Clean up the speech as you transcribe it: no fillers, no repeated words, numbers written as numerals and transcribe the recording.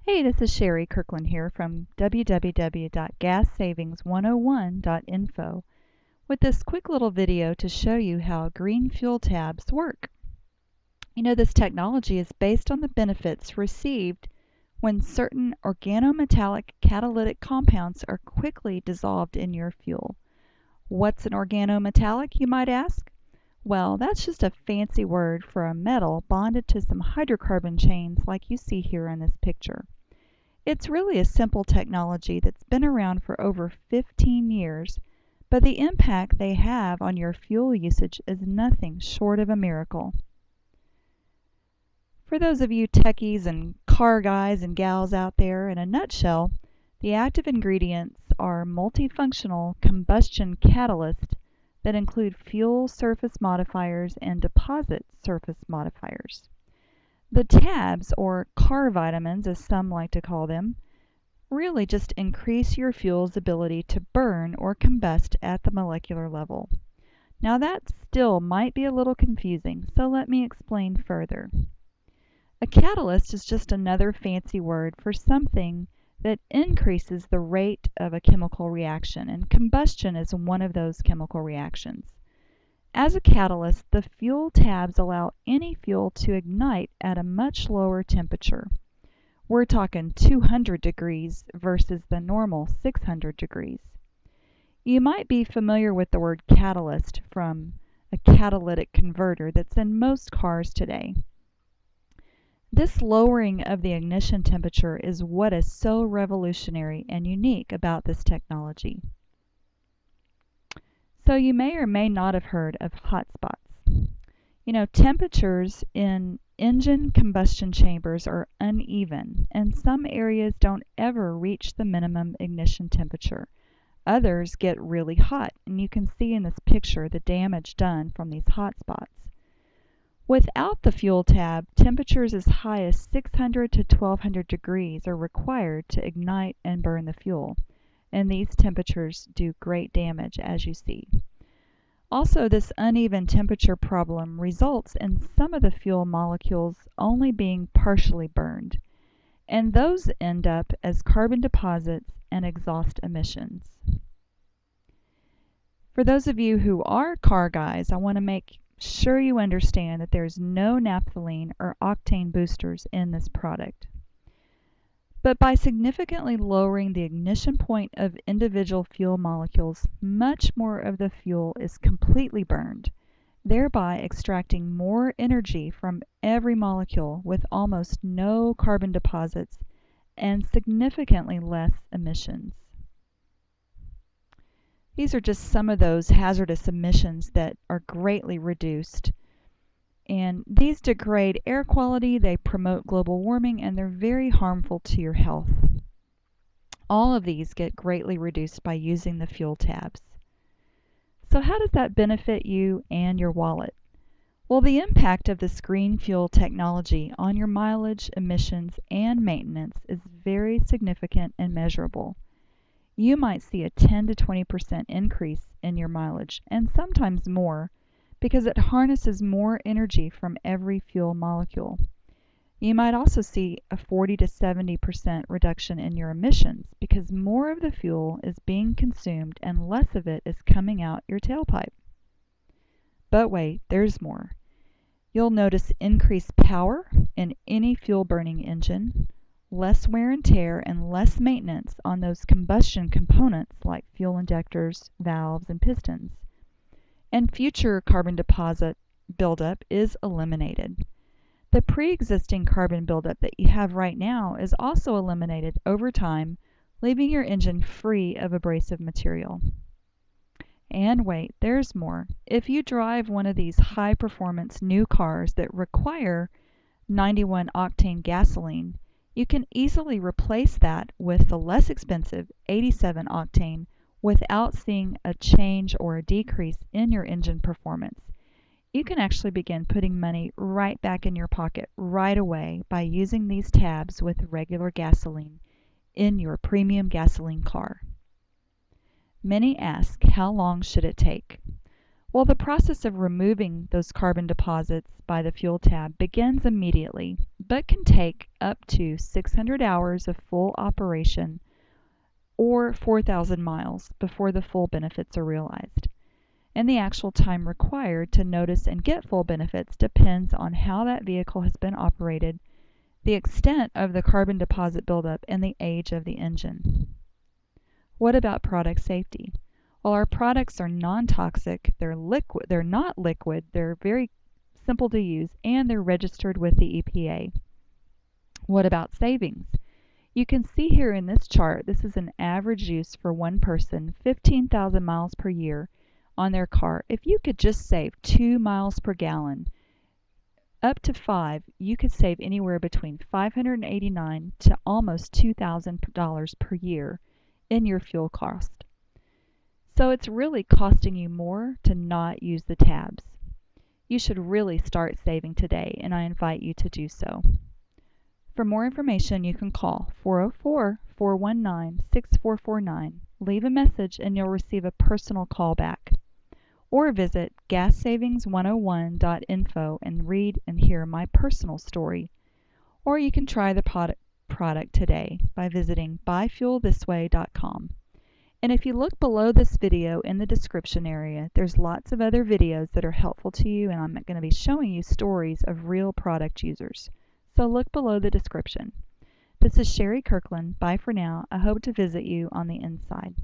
Hey, this is Sherri Kirklin here from www.gassavings101.info with this quick little video to show you how green fuel tabs work. You know, this technology is based on the benefits received when certain organometallic catalytic compounds are quickly dissolved in your fuel. What's an organometallic, you might ask? Well, that's just a fancy word for a metal bonded to some hydrocarbon chains like you see here in this picture. It's really a simple technology that's been around for over 15 years, but the impact they have on your fuel usage is nothing short of a miracle. For those of you techies and car guys and gals out there, in a nutshell, the active ingredients are multifunctional combustion catalysts that include fuel surface modifiers and deposit surface modifiers. The tabs, or car vitamins as some like to call them, really just increase your fuel's ability to burn or combust at the molecular level. Now that still might be a little confusing, so let me explain further. A catalyst is just another fancy word for something that increases the rate of a chemical reaction, and combustion is one of those chemical reactions. As a catalyst, the fuel tabs allow any fuel to ignite at a much lower temperature. We're talking 200 degrees versus the normal 600 degrees. You might be familiar with the word catalyst from a catalytic converter that's in most cars today. This lowering of the ignition temperature is what is so revolutionary and unique about this technology. So you may or may not have heard of hot spots. You know, temperatures in engine combustion chambers are uneven, and some areas don't ever reach the minimum ignition temperature. Others get really hot, and you can see in this picture the damage done from these hot spots. Without the fuel tab, temperatures as high as 600 to 1200 degrees are required to ignite and burn the fuel, and these temperatures do great damage, as you see. Also, this uneven temperature problem results in some of the fuel molecules only being partially burned, and those end up as carbon deposits and exhaust emissions. For those of you who are car guys, I want to make sure you understand that there's no naphthalene or octane boosters in this product. But by significantly lowering the ignition point of individual fuel molecules, much more of the fuel is completely burned, thereby extracting more energy from every molecule with almost no carbon deposits and significantly less emissions. These are just some of those hazardous emissions that are greatly reduced. And these degrade air quality, they promote global warming, and they're very harmful to your health. All of these get greatly reduced by using the fuel tabs. So how does that benefit you and your wallet? Well, the impact of this green fuel technology on your mileage, emissions, and maintenance is very significant and measurable. You might see a 10 to 20% increase in your mileage, and sometimes more, because it harnesses more energy from every fuel molecule. You might also see a 40 to 70% reduction in your emissions because more of the fuel is being consumed and less of it is coming out your tailpipe. But wait, there's more. You'll notice increased power in any fuel burning engine, less wear and tear, and less maintenance on those combustion components like fuel injectors, valves, and pistons. And future carbon deposit buildup is eliminated. The pre-existing carbon buildup that you have right now is also eliminated over time, leaving your engine free of abrasive material. And wait, there's more. If you drive one of these high-performance new cars that require 91 octane gasoline, you can easily replace that with the less expensive 87 octane without seeing a change or a decrease in your engine performance. You can actually begin putting money right back in your pocket right away by using these tabs with regular gasoline in your premium gasoline car. Many ask, how long should it take? Well, the process of removing those carbon deposits by the fuel tab begins immediately, but can take up to 600 hours of full operation or 4,000 miles before the full benefits are realized. And the actual time required to notice and get full benefits depends on how that vehicle has been operated, the extent of the carbon deposit buildup, and the age of the engine. What about product safety? Well, our products are non-toxic, they're not liquid, they're very simple to use, and they're registered with the EPA. What about savings? You can see here in this chart, this is an average use for one person, 15,000 miles per year on their car. If you could just save 2 miles per gallon, up to 5, you could save anywhere between $589 to almost $2,000 per year in your fuel cost. So it's really costing you more to not use the tabs. You should really start saving today, and I invite you to do so. For more information, you can call 404-419-6449. Leave a message and you'll receive a personal call back. Or visit gassavings101.info and read and hear my personal story. Or you can try the product today by visiting buyfuelthisway.com. And if you look below this video in the description area, there's lots of other videos that are helpful to you, and I'm going to be showing you stories of real product users. So look below the description. This is Sherri Kirklin. Bye for now. I hope to visit you on the inside.